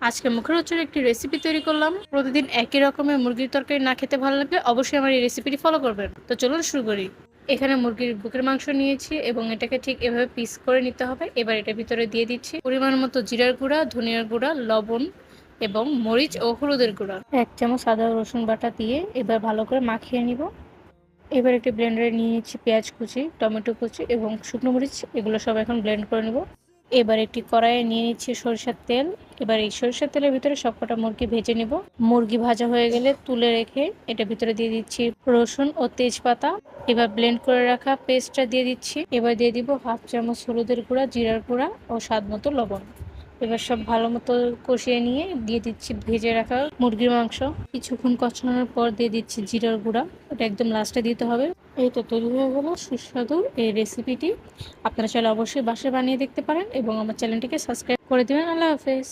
আজকে মুখরোচক একটি রেসিপি তৈরি করলাম। প্রতিদিন একই রকমের মুরগির তরকারি না খেতে ভালো লাগলে অবশ্যই আমার এই রেসিপিটি ফলো করবেন। তো চলুন শুরু করি। এখানে মুরগির বুকের মাংস নিয়েছি এবং এটাকে ঠিক এভাবে পিস করে নিতে হবে। এবার এটার ভিতরে দিয়ে দিচ্ছি পরিমাণ মতো জিরার গুঁড়া, ধনিয়ার গুঁড়া, লবণ এবং মরিচ ও হলুদের গুঁড়া। 1 চামচ আদা রসুন বাটা দিয়ে এবার ভালো করে মাখিয়ে নিব। এবার একটি ব্লেন্ডারে নিয়ে নিচ্ছি পেঁয়াজ কুচি, টমেটো কুচি এবং শুকনো মরিচ, এগুলো সব এখন ব্লেন্ড করে নেব। এবার একটি কড়াইয়ে নিয়ে নিচ্ছি সরিষার তেল। এবার এই সরিষার তেলের ভিতরে সবকটা মুরগি ভেজে নেব। মুরগি ভাজা হয়ে গেলে তুলে রেখে এটা ভিতরে দিয়ে দিচ্ছি রসুন ও তেজপাতা। এবার ব্লেন্ড করে রাখা পেস্টটা দিয়ে দিচ্ছি। এবার দিয়ে দিব 1/2 চামচ হলুদের গুঁড়া, জিরার গুঁড়া ও স্বাদ মতো লবণ। এবার সব ভালো মতো কষিয়ে নিয়ে দিয়ে দিচ্ছি ভেজে রাখা মুরগির মাংস। কিছুক্ষণ কষানোর পর দিয়ে দিচ্ছি জিরার গুঁড়া, এটা একদম লাস্টে দিতে হবে। এই তো তৈরি হয়ে গেল সুস্বাদু এই রেসিপিটি। আপনারা চাইলে অবশ্যই বাসায় বানিয়ে দেখতে পারেন এবং আমার চ্যানেলটিকে সাবস্ক্রাইব করে দেবেন। আল্লাহ হাফেজ।